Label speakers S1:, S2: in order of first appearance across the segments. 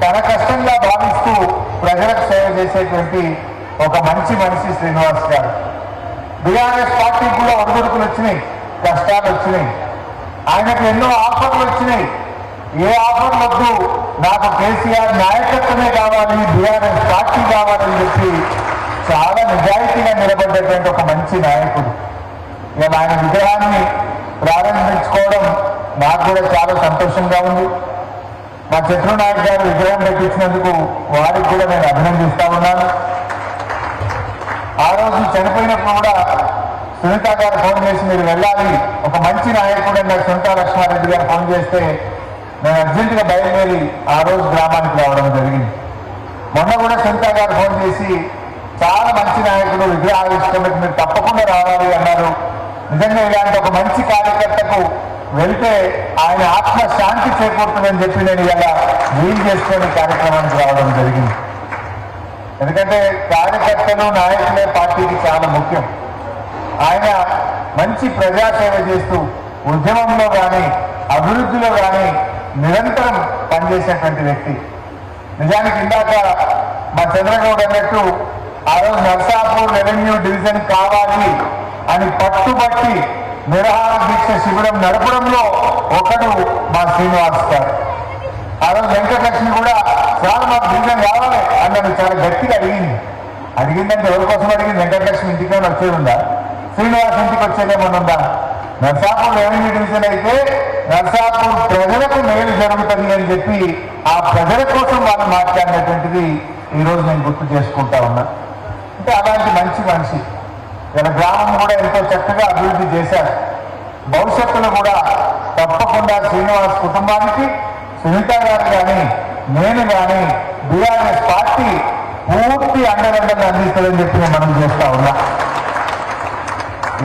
S1: తన కష్టంగా భావిస్తూ ప్రజలకు సేవ చేసేటువంటి ఒక మంచి మనిషి శ్రీనివాస్ గారు. బీఆర్ఎస్ పార్టీకి కూడా ఒడిదుడుకులు వచ్చినాయి, కష్టాలు వచ్చినాయి, ఆయనకు ఎన్నో ఆఫర్లు వచ్చినాయి. ఏ ఆఫర్లు వద్దు, నాకు కేసీఆర్ నాయకత్వమే కావాలి, బీఆర్ఎస్ పార్టీ కావాలని చెప్పి చాలా నిజాయితీగా నిలబడ్డటువంటి ఒక మంచి నాయకుడు. ఇవాళ ఆయన విగ్రహాన్ని ప్రారంభించుకోవడం నాకు కూడా చాలా సంతోషంగా ఉంది. మా చంద్ర నాయక్ గారు విగ్రహం పెట్టించినందుకు వారికి కూడా నేను అభినందిస్తా ఉన్నాను. ఆ రోజు చనిపోయినప్పుడు కూడా సునీత గారు ఫోన్ చేసి మీరు వెళ్ళాలి, ఒక మంచి నాయకుడు అన్న సునీత లక్ష్మారెడ్డి గారు ఫోన్ చేస్తే నేను అర్జెంటుగా బయలుదేరి ఆ రోజు గ్రామానికి రావడం జరిగింది. మొన్న కూడా సునీత గారు ఫోన్ చేసి చాలా మంచి నాయకుడు, విగ్రహావిష్కరణకు మీరు తప్పకుండా రావాలి అన్నారు. నిజంగా ఇలాంటి ఒక మంచి కార్యకర్తకు వెళ్తే ఆయన ఆత్మ శాంతి చేకూరుతుందని చెప్పి నేను ఇలా వీలు చేసుకునే కార్యక్రమానికి రావడం జరిగింది. ఎందుకంటే కార్యకర్తలు నాయకులే పార్టీకి చాలా ముఖ్యం. ఆయన మంచి ప్రజాసేవ చేస్తూ ఉద్యమంలో కానీ అభివృద్ధిలో కానీ నిరంతరం పనిచేసేటువంటి వ్యక్తి. నిజానికి ఇందాక మా చంద్రగౌడ్ అన్నట్టు ఆ రోజు నర్సాపూర్ రెవెన్యూ డివిజన్ కావాలి అని పట్టుబట్టి నిరాహార దీక్ష శిబిరం నడపడంలో ఒకడు మా శ్రీనివాస్ గారు. ఆ రోజు వెంకటలక్ష్మి కూడా చాలా మాకు డివిజన్ కావాలి అని నన్ను చాలా గట్టిగా అడిగిందంటే ఎవరి కోసం అడిగింది? వెంకటలక్ష్మి ఇంటికి ఏమైనా వచ్చేది ఉందా? శ్రీనివాస్ ఇంటికి వచ్చేదేమన్నా ఉందా? నర్సాపూర్ రెవెన్యూ డివిజన్ అయితే నర్సాపూర్ ప్రజలకు మేలు జరుగుతుంది అని చెప్పి ఆ ప్రజల కోసం వాళ్ళు మాట్లాడినటువంటిది ఈరోజు నేను గుర్తు చేసుకుంటా ఉన్నా. అంటే అలాంటి మంచి మనిషి. ఇలా గ్రామం కూడా ఎంతో చక్కగా అభివృద్ధి చేశారు. భవిష్యత్తులో కూడా తప్పకుండా శ్రీనివాస్ కుటుంబానికి సునీత గారు కానీ నేను కానీ బీఆర్ఎస్ పార్టీ పూర్తి అండదండలు అందిస్తుందని చెప్పి మనం చేస్తా ఉన్నా.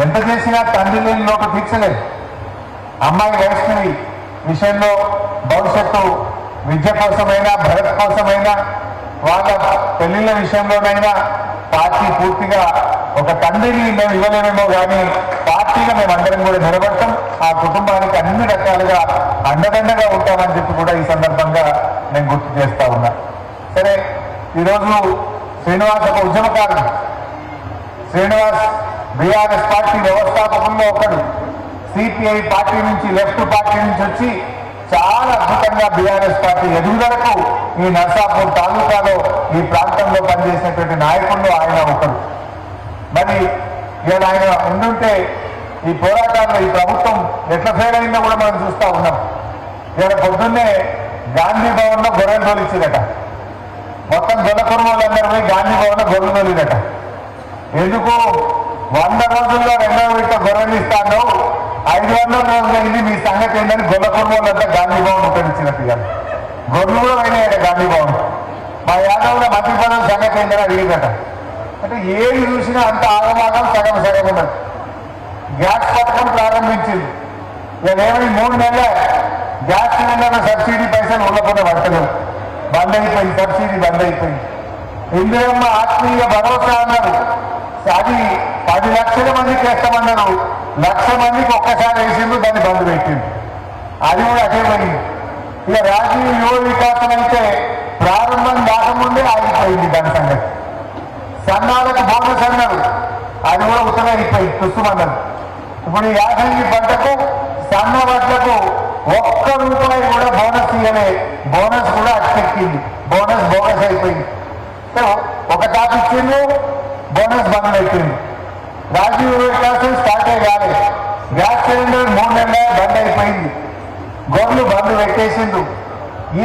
S1: ఎంత చేసినా తండ్రి లేని లోటు తీర్చలేదు. అమ్మాయి వైష్ణవి విషయంలో భవిష్యత్తు విద్య కోసమైనా భరత్ కోసమైనా వాళ్ళ పెళ్లిళ్ళ విషయంలోనైనా పార్టీ పూర్తిగా ఒక తండ్రిని మేము ఇవ్వలేమేమో కానీ పార్టీగా మేము అందరం కూడా నిలబడతాం. ఆ కుటుంబానికి అన్ని రకాలుగా అండదండగా ఉంటామని చెప్పి కూడా ఈ సందర్భంగా నేను గుర్తు చేస్తా ఉన్నా. సరే, ఈరోజు శ్రీనివాస్ ఒక ఉద్యమకారుడు. శ్రీనివాస్ బీఆర్ఎస్ పార్టీ వ్యవస్థాపకుల్లో ఒకడు. సిపిఐ పార్టీ నుంచి, లెఫ్ట్ పార్టీ నుంచి వచ్చి చాలా అద్భుతంగా బీఆర్ఎస్ పార్టీ ఎదుగుదలకు ఈ నర్సాపూర్ తాలూకాలో ఈ ప్రాంతంలో పనిచేసినటువంటి నాయకుల్లో ఆయన ఒకడు. మరి ఇవాళ ఆయన ఉండుంటే ఈ పోరాటాల్లో ఈ ప్రభుత్వం ఎట్లా ఫెయిల్ అయిందో కూడా మనం చూస్తూ ఉన్నాం. ఇవాళ పొద్దున్నే గాంధీ భవన్లో గొర్రెలు తోలిచ్చిందట. మొత్తం జొన్నకుర్మలందరూ పోయి గాంధీ భవన్లో గొర్రెలు తోలిదట. ఎందుకు? 100 రోజుల్లో 2వ విడత గొర్రెలు ఇస్తాను, 500 రోజులు అయింది, మీ సంగతి ఏంటని గొల్లకుర్మలంతా గాంధీ భవన్ ఉపయోగించినట్టు కాదు. గొర్రెలు కూడా అయినాయట గాంధీ భవన్. మా యాదవ్లో మంత్రి పదవి సంగతి ఏంటని అడిగిందట. అంటే ఏది చూసినా అంత ఆగమాగం సగం సగం ఉన్నది. గ్యాస్ పథకం ప్రారంభించింది. ఇక ఏమైంది? 3 నెలలే గ్యాస్ సిలిండర్ల సబ్సిడీ పైసలు ఉండకుండా పడతలేవు. బంద్ అయిపోయింది, సబ్సిడీ బంద్ అయిపోయింది. ఇందిరమ్మ ఆత్మీయ భరోసా అన్నారు, అది 10 లక్షల మందికి వేస్తామన్నారు. 1,00,000 మందికి ఒక్కసారి వేసిండు, దాన్ని బంద్ పెట్టింది. అది కూడా అదే పోయింది. ఇక రాజీవ్ యువ వికాసం అయితే ప్రారంభం కాకముందే ఆగిపోయింది దాని సంగతి. సన్నాలకు బోనస్ అన్నారు, అది కూడా ఉత్తరం అయిపోయింది, తుస్సుమన్నారు. ఇప్పుడు ఈ యాసంగి పంటకు సన్న వడ్లకు ₹1 కూడా బోనస్ ఇవ్వలే. బోనస్ కూడా అట్టెక్కింది, బోనస్ బోనస్ అయిపోయింది. ఒక టాప్ ఇచ్చిండు, బోనస్ బంద్ అయిపోయింది. రాజీవ్ వికాసం స్టార్ట్ అయ్యాలి. గ్యాస్ సిలిండర్ 3 నెలలే బంద్ అయిపోయింది. గొర్రెలు బంద్ పెట్టేసిండు.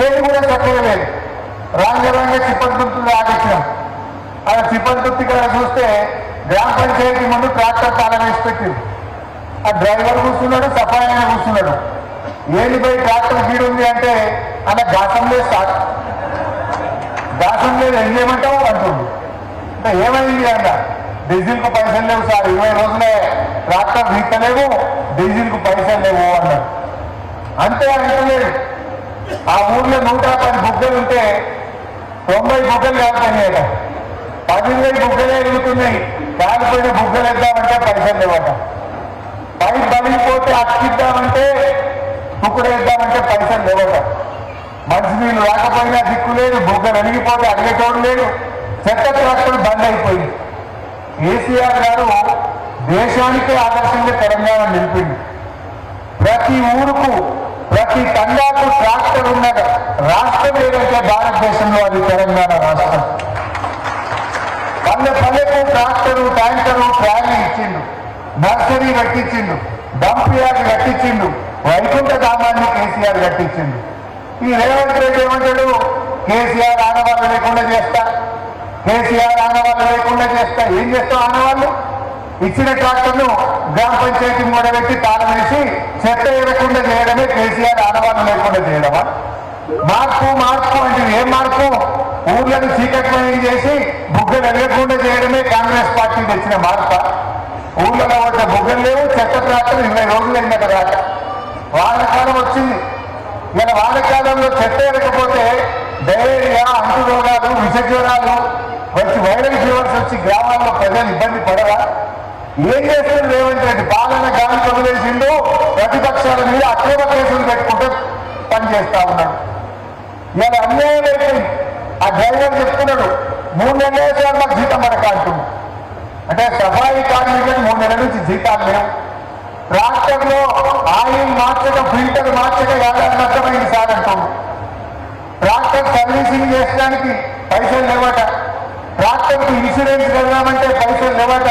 S1: ఏది కూడా చక్కగా లేదు. రాంగరంగా చిప్పంతుర్తిలో ఆగించాం. అలా చిప్పంతుర్తి ఇక్కడ చూస్తే గ్రామ పంచాయతీ ముందు ట్రాక్టర్ తాళం వేసి పెట్టింది. ఆ డ్రైవర్ కూర్చున్నాడు, సఫాయి కూర్చున్నాడు. ఏలిపై ట్రాక్టర్ గీడు ఉంది అంటే అలా గాసం లేదు, స్టార్ట్ గాసం లేదు, ఏం చేయమంటావు అంటుంది. అంటే ఏమైంది అన్న? డీజిల్కు పైసలు లేవు సార్, 20 రోజులే ట్రాక్టర్ తీస్తలేవు, డీజిల్కు పైసలు లేవు అన్నాడు. అంతే అంటలేదు. ఆ ఊర్లో 110 బుగ్గలు ఉంటే 90 బుగ్గలు కాలిపోయినాయట. 10,000 బుగ్గలే ఎదుగుతున్నాయి. కాలిపోయిన బుగ్గలు వేద్దామంటే పైసలు లేవట. పైపు బలిగిపోతే అక్కిద్దామంటే తుక్కుడు వేద్దామంటే పైసలు లేవట. మంచినీళ్ళు రాకపోయినా దిక్కు లేదు, బుగ్గలు వెలిగిపోతే అడిగేటోడు లేడు, చెత్త ట్రాక్టర్ బంద్ అయిపోయింది. కేసీఆర్ గారు దేశానికే ఆదర్శంగా తెలంగాణ నిలిపింది. ప్రతి ఊరుకు ప్రతి తండాకు ట్రాక్టర్ ఉన్న రాష్ట్రం ఏదంటే భారతదేశంలో అది తెలంగాణ రాష్ట్రం. పల్లె పల్లెకు ట్రాక్టరు, ట్యాంకరు, ట్రాలీ ఇచ్చిండు, నర్సరీ కట్టించిండు, డంప్ యార్డ్ కట్టించిండు, వైకుంఠ ధామాన్ని కేసీఆర్ కట్టించిండు. ఈ రేవంత్ రెడ్డి ఏమంటాడు, కేసీఆర్ ఆనవాళ్ళు లేకుండా చేస్తా, కేసీఆర్ ఆనవాళ్ళు లేకుండా చేస్తా. ఏం చేస్తావు ఆనవాళ్ళు? ఇచ్చిన ట్రాక్టర్ను గ్రామ పంచాయతీ మూడబెట్టి తాళం వేసి చెత్త ఏరకుండా చేయడమే కేసీఆర్ ఆనవాళ్ళు లేకుండా చేయడమా? మార్పు మార్పు అంటే ఏం మార్పు? ఊర్లను చీకట్మయం చేసి బుగ్గలు వెలగకుండా చేయడమే కాంగ్రెస్ పార్టీ తెచ్చిన మార్ప. ఊళ్ళలో ఒక బుగ్గలు లేవు, చెత్త ట్రాక్టర్ 20 రోజులు అయిందట రాక. వానకాలం వచ్చింది. ఇలా వానకాలంలో చెత్త ఎరకపోతే డయేరియా, అంటు రోగాలు, విష జ్వరాలు వచ్చి వైరల్ ఫీవర్స్ వచ్చి గ్రామాల్లో ప్రజలు ఇబ్బంది పడరా? ఏం చేస్తుంది రేవంత్ రెడ్డి? పాలన గాలి వదిలేసిండు, ప్రతిపక్షాల మీద అక్రమ కేసులు పెట్టుకుంటూ పనిచేస్తా ఉన్నాడు. ఇలా అన్యాయం అయిపోయింది. ఆ డ్రైవర్ చెప్తున్నాడు 3 నెలలు వేసారు మాకు జీతం పడక అంటుంది. అంటే సఫాయి కార్మికులకు 3 నెలల నుంచి జీతాలు లేవు. ట్రాక్టర్లో ఆయిల్ మార్చక, ఫిల్టర్ మార్చక ఏడాది నష్టమైంది సార్ అంటుంది. ట్రాక్టర్ సర్వీసింగ్ చేయడానికి పైసలు లేవట, ట్రాక్టర్కు ఇన్సూరెన్స్ కడదామంటే పైసలు లేవట,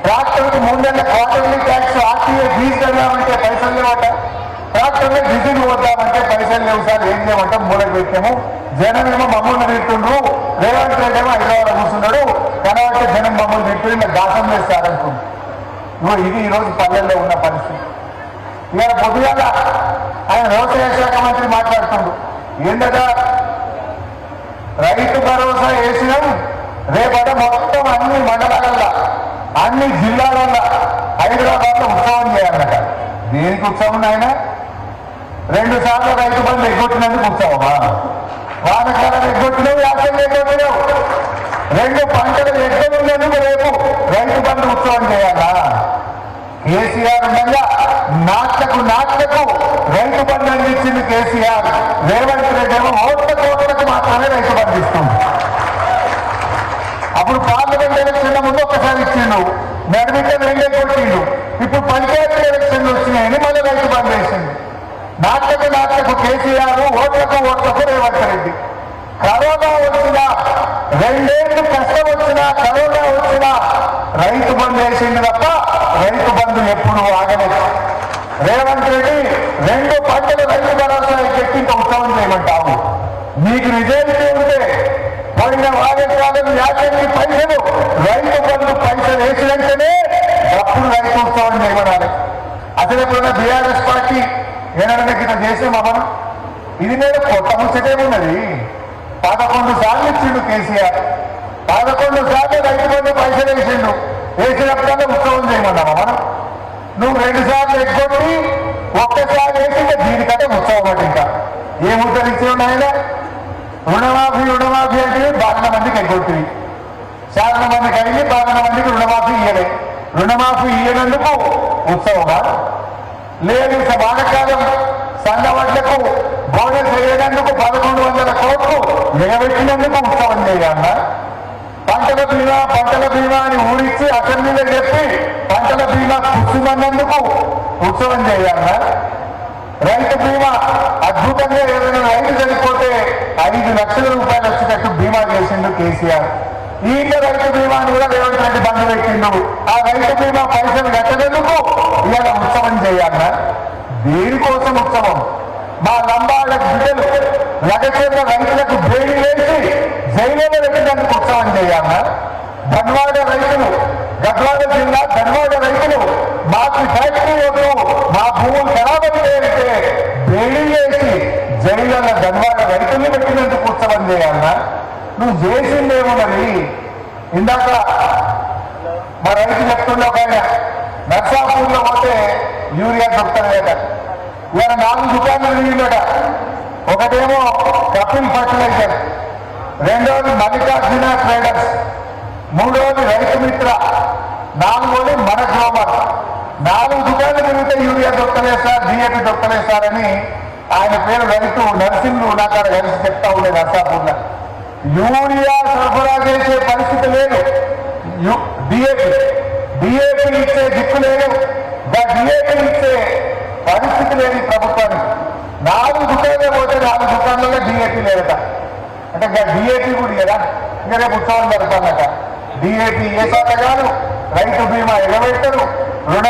S1: ట్రాక్టర్కు 3 నెలల క్వార్టర్లీ ట్యాక్స్ ఆర్టీఏ ఫీజు కడదామంటే పైసలు లేవట, ట్రాక్టర్లో డీజిల్ వద్దామంటే పైసలు లేవు సార్. ఏం చేయమంటాం? మూలకు పెట్టాము. జనం ఏమో మమ్మల్ని తింటుండ్రు, రేవంత్ రెడ్డి ఏమో హైదరాబాద్ కూర్చున్నాడు, కనబడితే జనం మమ్మల్ని తింటూ ఇలా దాసం చేస్తారంటుంది. ఇది ఈరోజు పల్లెల్లో ఉన్న పరిస్థితి. ఇవాళ పొద్దుగాల ఆయన వ్యవసాయ శాఖ మంత్రి మాట్లాడుతుండ్రు. ఏంటట, రైతు భరోసా వేసినాం, రేపట మొత్తం అన్ని మండలాలల్లో, అన్ని జిల్లాలల్లో హైదరాబాద్ లో ఉత్సవం చేయాలన్నట. దేనికి ఉత్సవం? ఆయన 2 సార్లు రైతు బంధు ఎగ్గొట్టినందుకు ఉత్సవమా? వానకాలం ఎగ్గొట్టినావు, యాసంగి ఎగ్గొట్టినావు. 2 పంటలు ఎగ్గొట్టినందుకు రేపు రైతు బంధు ఉత్సవం చేయాలా? కేసీఆర్ ఉండగా నాట్లకు రైతు బంధు అందించింది కేసీఆర్. రేవంత్ రెడ్డి ఏమో కోట్లకు మాత్రమే రైతు బంధు ఇస్తుంది. అప్పుడు పార్లమెంట్ ఎలక్షన్ల ముందు ఒక్కసారి ఇచ్చిండు, నడిమితే 2 కొట్టిండు. ఇప్పుడు పంచాయతీ ఎలక్షన్లు వచ్చినాయని మళ్ళీ రైతు బంధు వేసింది. నాట్లకు కేసీఆర్, ఓట్లకు రేవంత్ రెడ్డి. కరోనా వచ్చినా, 2 ఏళ్ళు కష్టం వచ్చినా, కరోనా వచ్చినా రైతు బంధు వేసింది తప్ప రైతు బంధు ఎప్పుడు ఆగలేదు. రేవంత్ రెడ్డి 2 పంటలు రైతు భరోసా ఎక్కి ఇంకా ఉత్సవం చేయమంటావు. నీకు నిజాయితీ ఉంటే పోయిన వారకాలం యాసంగి పైసలు రైతు బంధు పైసలు వేసినంటేనే అప్పుడు రైతు ఉత్సవం చేయమనాలి. అసలు ఎప్పుడైనా బీఆర్ఎస్ పార్టీ ఏనాడైనా కింద చేసామా మనం? ఇది నేను కొత్త ముచ్చటేమున్నది. 11 సార్లు ఇచ్చిండు కేసీఆర్, 11 సార్లు రైతు బంధు పైసలు వేసిండు. వేసినప్పుడల్లా ఉత్సవం చేయమన్నామా మనం? నువ్వు 2 సార్లు ఎగ్గొట్టి ఒక్కసారి వేసి ఇంకా దీనికంటే ఉత్సవం అంటే ఇంకా ఏ ముద్దలు ఇచ్చేవాడు ఆయన? రుణమాఫీ అంటే బాగా మందికి ఎగ్గొట్టి, చాలా మందికి అయింది, బాగా మందికి రుణమాఫీ ఇయ్యలే. రుణమాఫీ ఇయ్యనందుకు ఉత్సవమా? లేదు. వానకాలం సంఘవడ్లకు బోనస్ వేయనందుకు 1100 కోట్లు నిలబెట్టినందుకు ఉత్సవం చేయాలన్నా? పంటల బీమా అని ఊరిచ్చి అసెంబ్లీలో చెప్పి పంటల బీమా కూర్చుమన్నందుకు ఉత్సవం చేయాలన్నా? రైతు బీమా అద్భుతంగా ఏదైనా రైతు చనిపోతే 5 లక్షల రూపాయలు వచ్చేటట్టు బీమా చేసిండు కేసీఆర్. ఈత రైతు బీమాని కూడా రేవంత్ రెడ్డి బంధు పెట్టిండు. ఆ రైతు బీమా పైసలు కట్టేందుకు ఇలా ఉత్సవం చేయాలన్నా? దేనికోసం ఉత్సవం? మా లంబాళ్ళ బిడ్డలు లగచేర్ల రైతులకు బెయిల్ వేసి జైలులో పెట్టినందుకు ఉత్సవం చేయాలన్నా? ధన్వాడ రైతులు, గద్వాల జిల్లా ధన్వాడ రైతులు మాకు ఫ్యాక్టరీ వద్దు, మా భూములు ఖరాబైతే బెయిల్ వేసి జైలులో ధన్వాడ రైతుల్ని పెట్టినందుకు ఉత్సవం చేయాలన్నా? నువ్వు చేసిందేమో మరి. ఇందాక మా రైతు చెప్తుండే ఒక ఆయన, నర్సాపూర్లో పోతే యూరియా దొరుకుతుందట. ఇవాళ 4 దుకాణాలు తిరిగిందట. ఒకటేమో కపిల్ ఫర్టిలైజర్, రెండోది మల్లికార్జున ట్రేడర్స్, మూడోది రైతు మిత్ర, 4వది మన గ్రోమర్. 4 దుకాణాలు తిరిగితే యూరియా దొరకలేదు సార్, డిఏపి దొరకలేదు సార్ అని ఆయన పేరు రైతు నర్సింగ్ నాకాడ కలిసి చెప్తా ఉండే నర్సాపూర్లో. యూరియా సరఫరా చేసే పరిస్థితి లేదు. డిఏపీ ఇచ్చే దిక్కు లేదు. డిఏపీ ఇచ్చే పరిస్థితి లేదు ప్రభుత్వానికి. 4 దుకాణాలు పోతే 4 దుకాణాలలో డిఏపీ లేదట. అంటే ఇంకా డిఏపీ కూడా కదా, ఇంకా రేపు ఉత్సవం జరపాలట. డిఏపీ ఏ శాఖ కాదు, రైతు బీమా ఎగబెట్టరు, రుణ